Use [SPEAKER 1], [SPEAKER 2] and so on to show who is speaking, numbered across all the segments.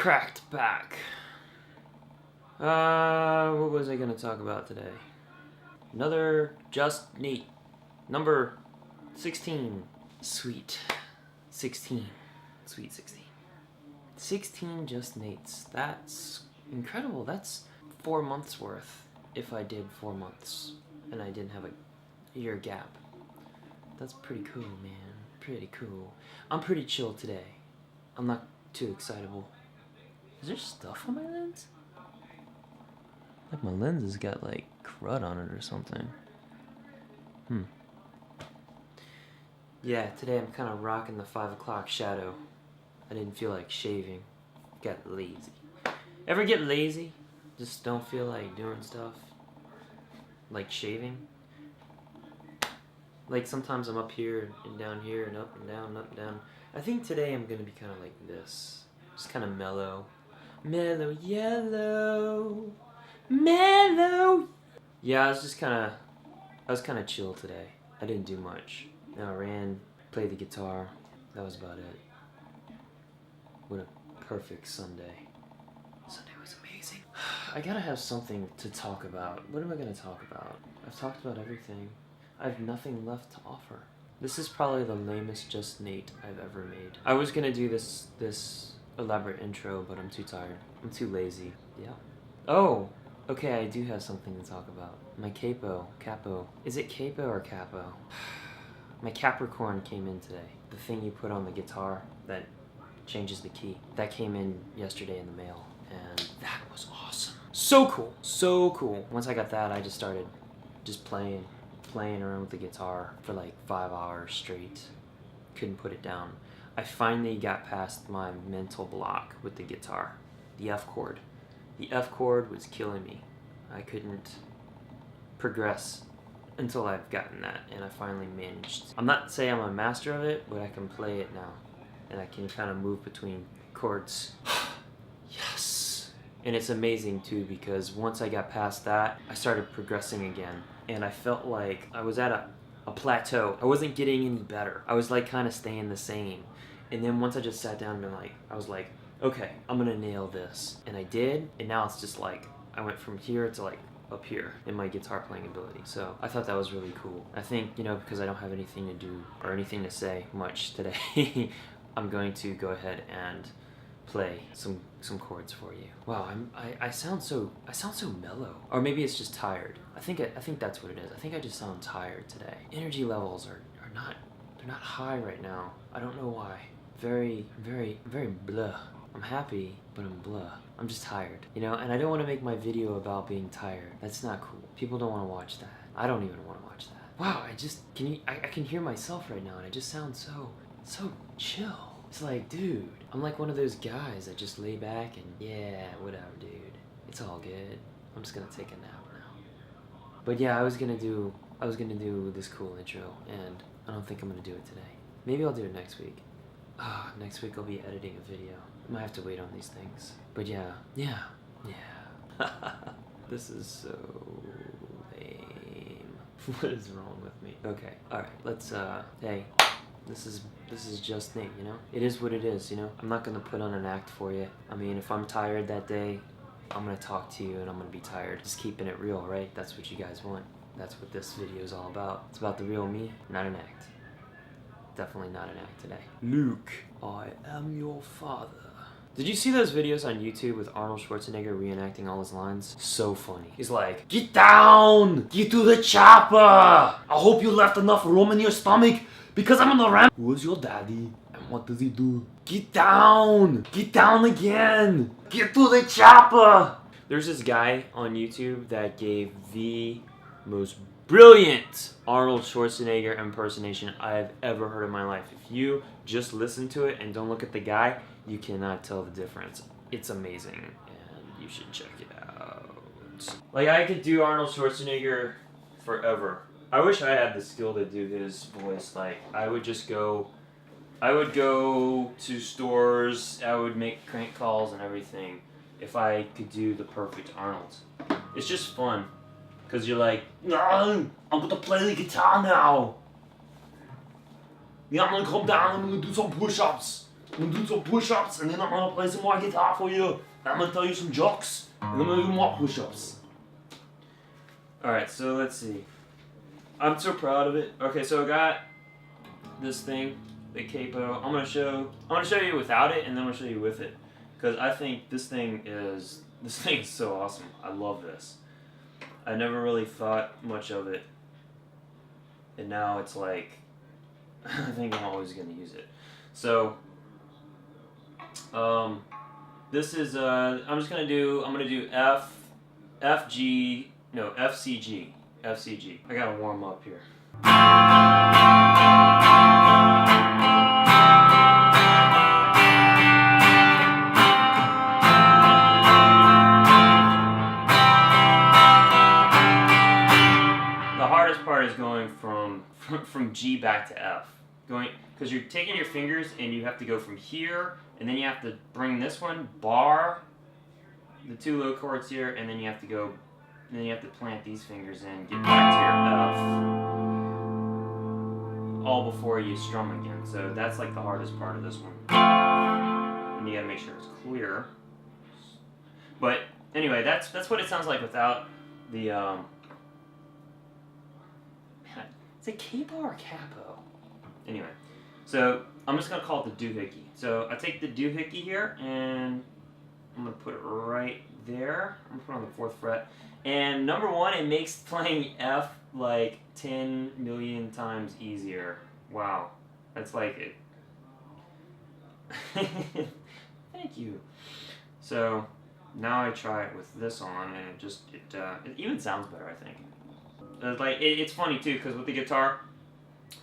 [SPEAKER 1] cracked back. What was I gonna talk about today? Another Just Nate. Number 16. Sweet. 16. Sweet 16. 16 Just Nates. That's incredible. That's 4 months worth if I did 4 months and I didn't have a year gap. That's pretty cool, man. Pretty cool. I'm pretty chill today. I'm not too excitable. Is there stuff on my lens? Like my lens has got like crud on it or something. Yeah, today I'm kind of rocking the 5 o'clock shadow. I didn't feel like shaving. Got lazy. Ever get lazy? Just don't feel like doing stuff? Like shaving? Like sometimes I'm up here and down here and up and down, up and down. I think today I'm gonna be kind of like this. Just kind of mellow. Mellow yellow. Mellow. Yeah, I was kind of chill today. I didn't do much. I ran, played the guitar. That was about it. What a perfect Sunday. Sunday was amazing. I gotta have something to talk about. What am I gonna talk about? I've talked about everything. I have nothing left to offer. This is probably the lamest Just Nate I've ever made. I was gonna do this elaborate intro, but I'm too tired. I'm too lazy. Yeah. Oh, okay, I do have something to talk about. My capo. Is it capo or capo? My Capricorn came in today. The thing you put on the guitar that changes the key. That came in yesterday in the mail, and that was awesome. So cool, so cool. Once I got that, I just started playing around with the guitar for like 5 hours straight. Couldn't put it down. I finally got past my mental block with the guitar. The F chord. The F chord was killing me. I couldn't progress until I've gotten that, and I finally managed. I'm not saying I'm a master of it, but I can play it now. And I can kind of move between chords. Yes! And it's amazing too, because once I got past that, I started progressing again. And I felt like I was at a plateau. I wasn't getting any better. I was like kind of staying the same. And then once I just sat down and I was like, okay, I'm gonna nail this. And I did, and now it's just like, I went from here to like up here in my guitar playing ability. So I thought that was really cool. I think, because I don't have anything to do or anything to say much today, I'm going to go ahead and play some chords for you. Wow, I sound so mellow. Or maybe it's just tired. I think that's what it is. I think I just sound tired today. Energy levels are not high right now. I don't know why. Very blah. I'm happy, but I'm blah. I'm just tired, and I don't want to make my video about being tired. That's not cool. People don't want to watch that. I don't even want to watch that. Wow, I can hear myself right now, and I just sound so chill. It's like, dude, I'm like one of those guys that just lay back and, yeah, whatever, dude. It's all good. I'm just gonna take a nap now. But yeah, I was gonna do this cool intro, and I don't think I'm gonna do it today. Maybe I'll do it next week. Next week I'll be editing a video. I might have to wait on these things. But yeah. This is so lame. What is wrong with me? Okay, alright, let's, hey. This is Just Nate, It is what it is, I'm not gonna put on an act for you. I mean, if I'm tired that day, I'm gonna talk to you and I'm gonna be tired. Just keeping it real, right? That's what you guys want. That's what this video is all about. It's about the real me, not an act. Definitely not an act today. Luke, I am your father. Did you see those videos on YouTube with Arnold Schwarzenegger reenacting all his lines? So funny. He's like, "Get down! Get to the chopper! I hope you left enough room in your stomach because I'm on the ram." Who's your daddy? And what does he do? Get down! Get down again! Get to the chopper! There's this guy on YouTube that gave the most brilliant Arnold Schwarzenegger impersonation I've ever heard in my life. If you just listen to it and don't look at the guy, you cannot tell the difference. It's amazing, and you should check it out. Like, I could do Arnold Schwarzenegger forever. I wish I had the skill to do his voice. Like, I would go to stores, I would make crank calls and everything if I could do the perfect Arnold. It's just fun. Because you're like, "No, I'm going to play the guitar now. Yeah, I'm going to come down and I'm going to do some push-ups. I'm gonna do some push-ups, and then I'm gonna play some more guitar for you. I'm gonna tell you some jokes, and I'm gonna do more push-ups. Alright, so let's see. I'm so proud of it. Okay, so I got this thing, the capo. I'm gonna show you without it, and then I'm gonna show you with it, because I think this thing is so awesome. I love this. I never really thought much of it, and now it's like I think I'm always gonna use it. So this is I'm gonna do F G, no, FCG. I gotta warm up here. The hardest part is going from G back to F. Because you're taking your fingers and you have to go from here, and then you have to bring this one, bar, the two low chords here, and then you have to go, and then you have to plant these fingers in, get back to your F, all before you strum again. So that's like the hardest part of this one. And you gotta make sure it's clear. But anyway, that's what it sounds like without the, man, it's a capo or capo? Anyway, so I'm just gonna call it the doohickey. So I take the doohickey here and I'm gonna put it right there. I'm gonna put it on the 4th fret. And number one, it makes playing F like 10 million times easier. Wow, that's like it. Thank you. So now I try it with this on, and it even sounds better, I think. It's funny too, because with the guitar,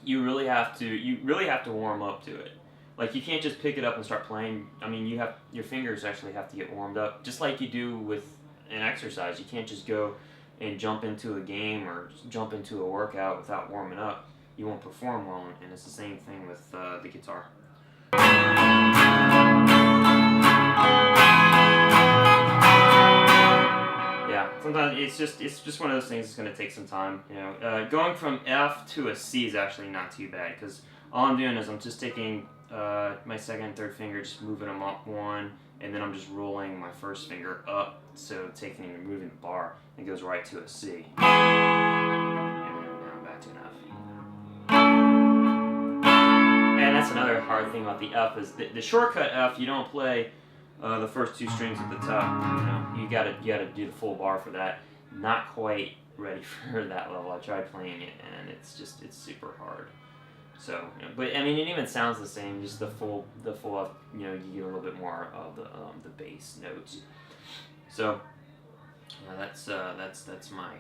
[SPEAKER 1] you really have to warm up to it. Like, you can't just pick it up and start playing. I mean, your fingers actually have to get warmed up, just like you do with an exercise. You can't just go and jump into a game or jump into a workout without warming up. You won't perform well, and it's the same thing with the guitar. Yeah, sometimes it's just one of those things that's going to take some time. You know, going from F to a C is actually not too bad, because all I'm doing is I'm just taking my 2nd and 3rd finger, just moving them up one, and then I'm just rolling my 1st finger up, so taking and moving the bar, it goes right to a C. And then down back to an F. And that's another hard thing about the F, is the shortcut F, you don't play the first 2 strings at the top. You know, you gotta do the full bar for that. Not quite ready for that level. I tried playing it, and it's super hard. So, you know, but I mean, it even sounds the same. Just the full F. You know, you get a little bit more of the bass notes. So, yeah, that's my,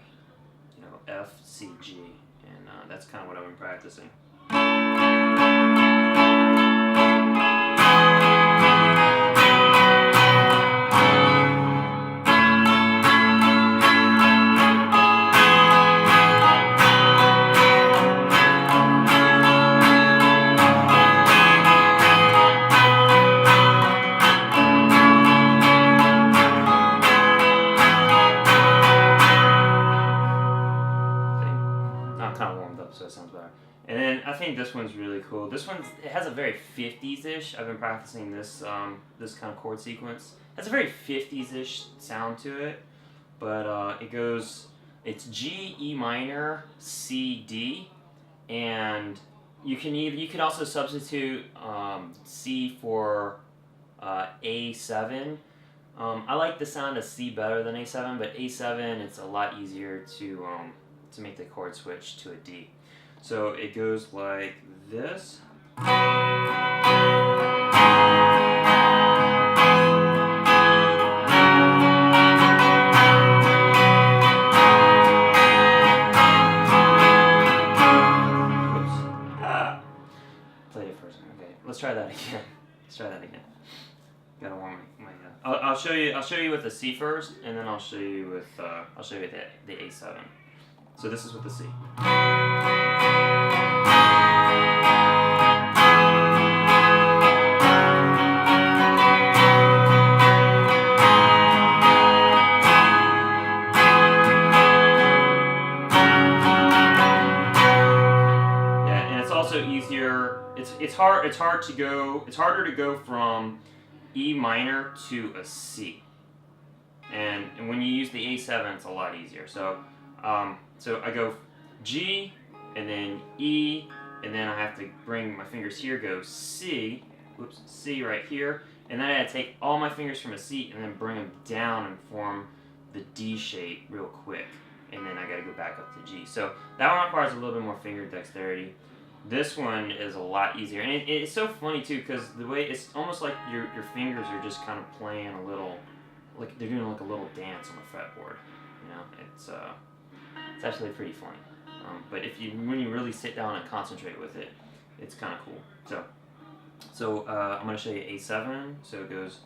[SPEAKER 1] you know, F, C, G, and that's kind of what I've been practicing. So it sounds better. And then I think this one's really cool. It has a very 50s-ish. I've been practicing this this kind of chord sequence. It has a very 50s-ish sound to it, but it's G, E minor, C, D, and you can also substitute C for A7. I like the sound of C better than A7, but A7, it's a lot easier to make the chord switch to a D. So it goes like this. Played it first. Okay, let's try that again. Gotta warm my. I'll show you with the C first, and then I'll show you with the A7. So this is with the C.
[SPEAKER 2] also easier. It's harder to go from E minor to a C. And when you use the A7, it's a lot easier. So so I go G and then E, and then I have to bring my fingers here, go C, whoops, C right here, and then I gotta take all my fingers from a C and then bring them down and form the D shape real quick, and then I gotta go back up to G. So that one requires a little bit more finger dexterity. This one is a lot easier, and it's so funny too, because the way it's almost like your fingers are just kind of playing a little, like they're doing like a little dance on the fretboard. You know, it's actually pretty funny. But when you really sit down and concentrate with it, it's kind of cool. So I'm gonna show you A7. So it goes.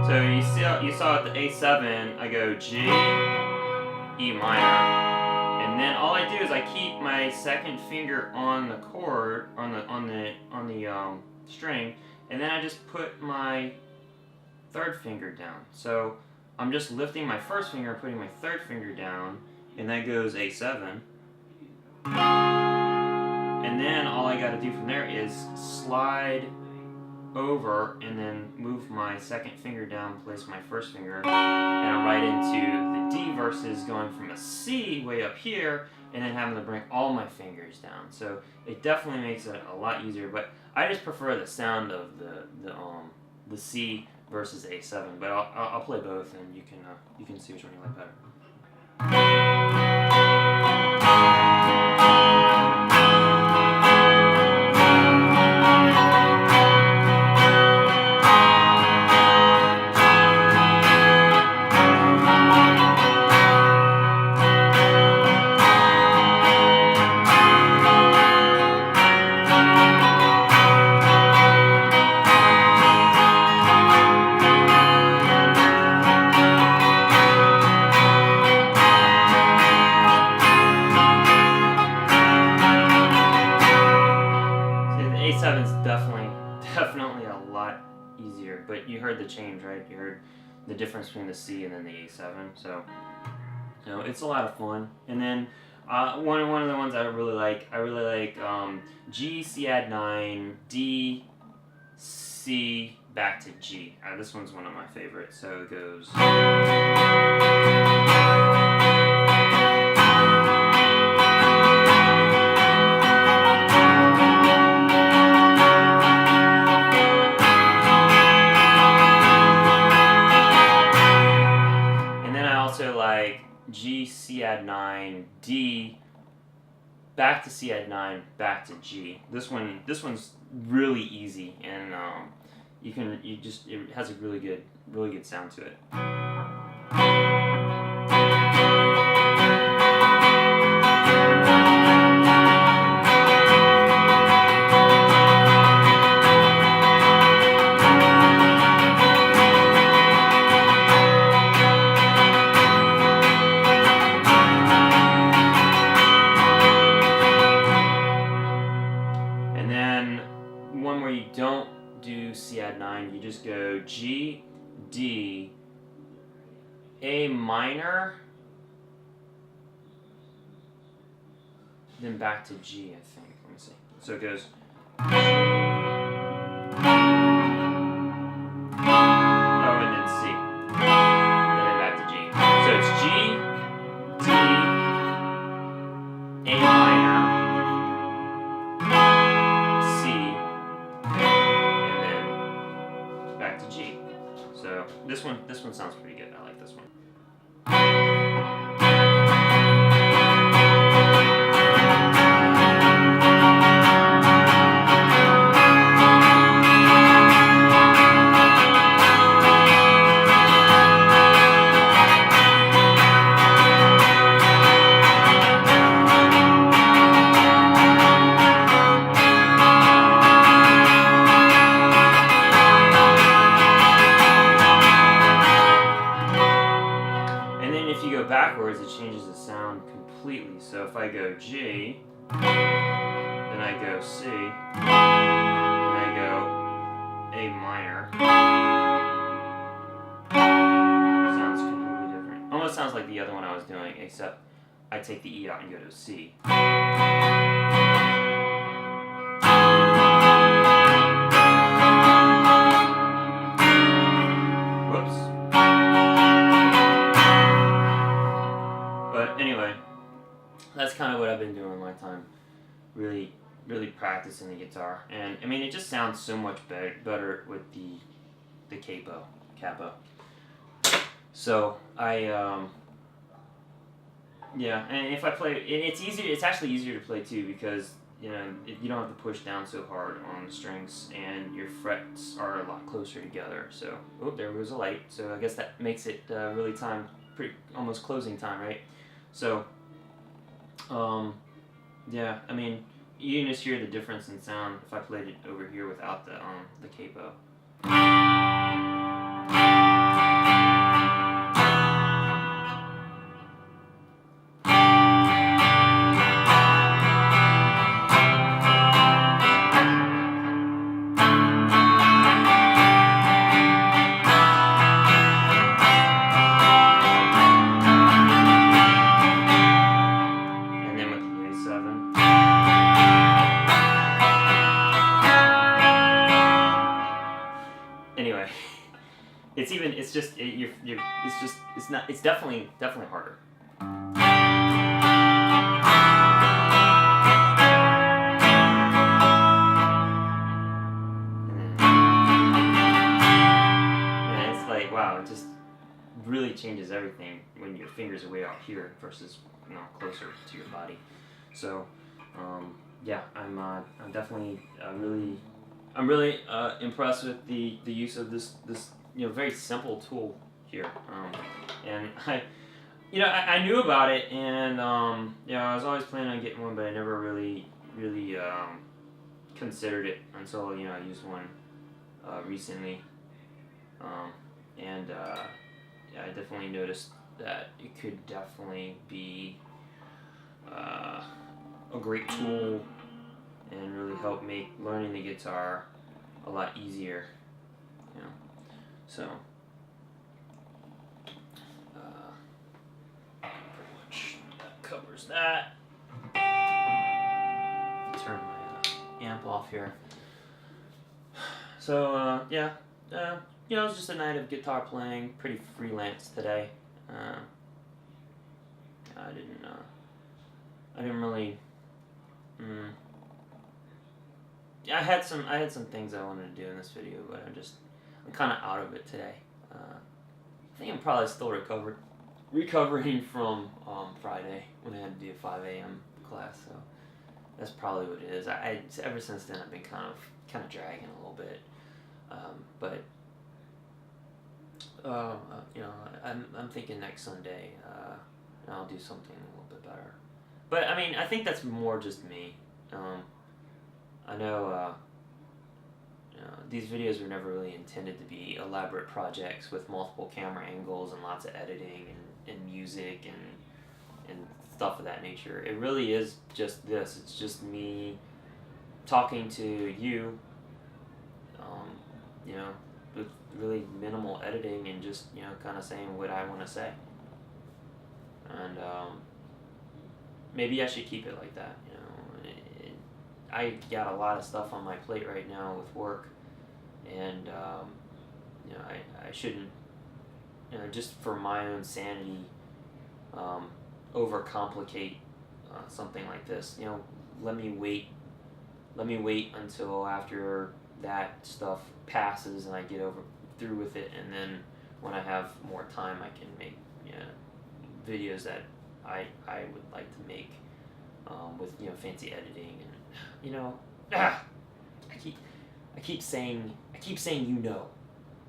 [SPEAKER 2] So you saw at the A7, I go G, E minor. And then all I do is I keep my second finger on the chord, on the string, and then I just put my third finger down. So I'm just lifting my first finger and putting my third finger down, and that goes A7. And then all I got to do from there is slide over and then move my second finger down, place my first finger, and I'm right into the D versus going from a C way up here and then having to bring all my fingers down. So it definitely makes it a lot easier, but I just prefer the sound of the C versus A7. But I'll play both, and you can see which one you like better. Definitely a lot easier, but you heard the change, right? You heard the difference between the C and then the A7. So, it's a lot of fun. And then one of the ones I really like G, C add 9, D, C, back to G. This one's one of my favorites. So it goes. G, C add 9, D, back to C add 9, back to G. This one's really easy, and it has a really good sound to it. One where you don't do C add 9, you just go G, D, A minor, then back to G, I think. Let me see. So it goes. Oh, and then C. And then back to G. So it's G, D, A minor, C, back to G. So this one sounds pretty good. I like this one. backwards, it changes the sound completely. So if I go G, then then I go C, and I go A minor. Sounds completely different. Almost sounds like the other one I was doing, except I take the E out and go to C. Anyway, that's kind of what I've been doing in my time, really practicing the guitar, and I mean it just sounds so much better with the capo. So yeah, and if I play, it's easier. It's actually easier to play too because you know you don't have to push down so hard on the strings, and your frets are a lot closer together. So there goes a light. So I guess that makes it really almost closing time, right? So, yeah, I mean, you can just hear the difference in sound if I played it over here without the capo. Anyway, it's definitely harder. And it's like, wow, it just really changes everything when your fingers are way out here versus closer to your body. So, yeah, I'm definitely I'm really impressed with the use of this very simple tool here, and I knew about it, and I was always planning on getting one, but I never really considered it until I used one recently, and yeah, I definitely noticed that it could definitely be a great tool and really help make learning the guitar a lot easier, so pretty much that covers that. Turn my amp off here. So yeah, it was just a night of guitar playing, pretty freelance today. I didn't really. I had some things I wanted to do in this video, but I'm kind of out of it today. I think I'm probably still recovering from Friday when I had to do a 5 a.m. class, so that's probably what it is. Ever since then I've been kind of dragging a little bit, but I'm thinking next Sunday I'll do something a little bit better. But I mean, I think that's more just me. I know these videos were never really intended to be elaborate projects with multiple camera angles and lots of editing and music and stuff of that nature. It really is just this. It's just me talking to you, with really minimal editing and just, kind of saying what I want to say. And maybe I should keep it like that, I got a lot of stuff on my plate right now with work, and I shouldn't, just for my own sanity, overcomplicate something like this. Let me wait until after that stuff passes and I get through with it, and then when I have more time, I can make videos that I would like to make with fancy editing and. I keep saying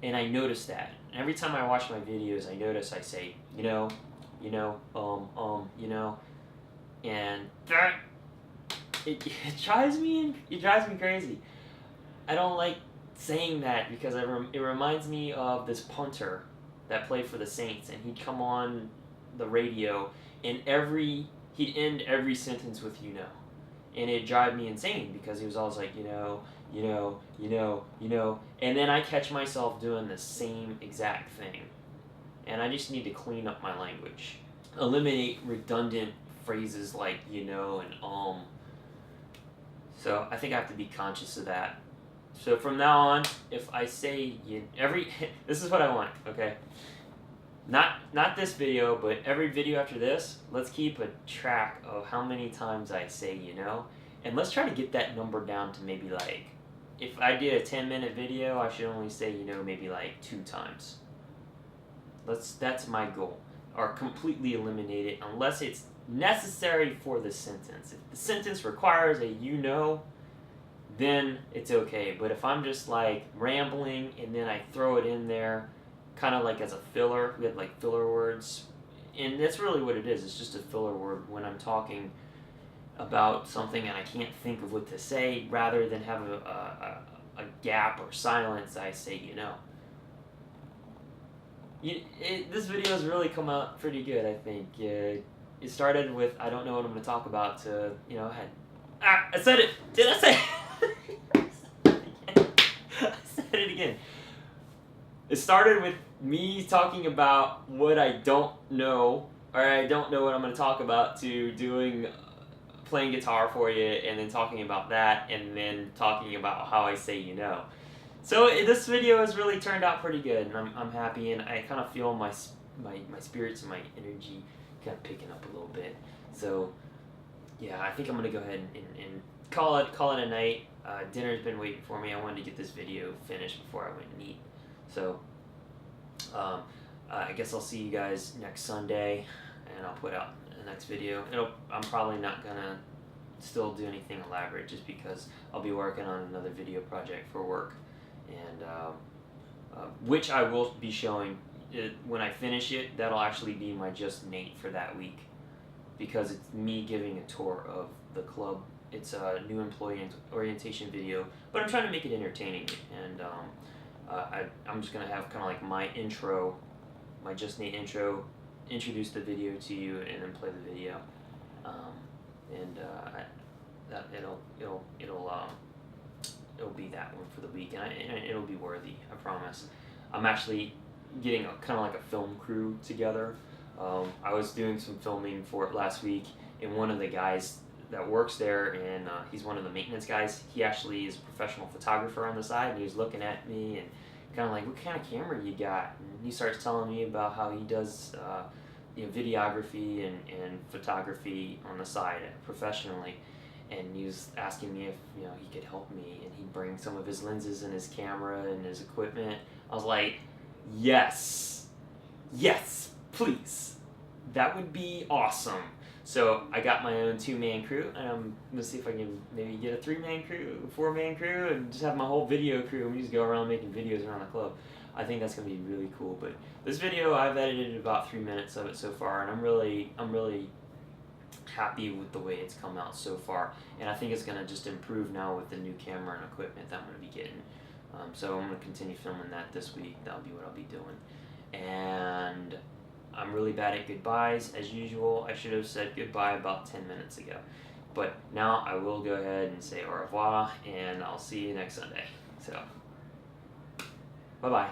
[SPEAKER 2] and I notice that. And every time I watch my videos, I say, and that it drives me crazy. I don't like saying that because it reminds me of this punter that played for the Saints, and he'd come on the radio, and he'd end every sentence with
[SPEAKER 1] and it drive me insane because he was always like, and then I catch myself doing the same exact thing, and I just need to clean up my language, eliminate redundant phrases like and So I think I have to be conscious of that. So from now on, if I say this is what I want, okay? Not this video, but every video after this, let's keep a track of how many times I say and let's try to get that number down to maybe like, if I did a 10-minute video, I should only say maybe like 2 times. That's my goal. Or completely eliminate it unless it's necessary for the sentence. If the sentence requires a then it's okay. But if I'm just like rambling and then I throw it in there kind of like as a filler, we have like filler words, and that's really what it is. It's just a filler word when I'm talking about something and I can't think of what to say. Rather than have a gap or silence, I say this video has really come out pretty good, I think. It started with I don't know what I'm going to talk about to I said it. Did I say it? I said it again. It started with me talking about what I don't know, or I don't know what I'm going to talk about, to playing guitar for you, and then talking about that, and then talking about how I say So this video has really turned out pretty good, and I'm happy, and I kind of feel my spirits and my energy kind of picking up a little bit. So yeah, I think I'm going to go ahead and call it a night. Dinner's been waiting for me. I wanted to get this video finished before I went and eat. So I guess I'll see you guys next Sunday, and I'll put out the next video. I'm probably not gonna still do anything elaborate, just because I'll be working on another video project for work, and which I will be showing when I finish it. That'll actually be my Just Nate for that week, because it's me giving a tour of the club. It's a new employee orientation video, but I'm trying to make it entertaining, and I'm just going to have kind of like my intro, my Just Nate intro, introduce the video to you, and then play the video. It'll be that one for the week, and it'll be worthy, I promise. I'm actually getting kind of like a film crew together. I was doing some filming for it last week, and one of the guys that works there, and he's one of the maintenance guys. He actually is a professional photographer on the side, and he was looking at me and kind of like, what kind of camera you got? And he starts telling me about how he does videography and photography on the side professionally, and he was asking me if he could help me, and he'd bring some of his lenses and his camera and his equipment. I was like, yes, please, that would be awesome. So I got my own 2-man crew, and I'm gonna see if I can maybe get a 3-man crew, 4-man crew, and just have my whole video crew, and we just go around making videos around the club. I think that's gonna be really cool. But this video, I've edited about 3 minutes of it so far, and I'm really happy with the way it's come out so far. And I think it's gonna just improve now with the new camera and equipment that I'm gonna be getting. So I'm gonna continue filming that this week. That'll be what I'll be doing. And I'm really bad at goodbyes, as usual. I should have said goodbye about 10 minutes ago. But now I will go ahead and say au revoir, and I'll see you next Sunday. So, bye-bye.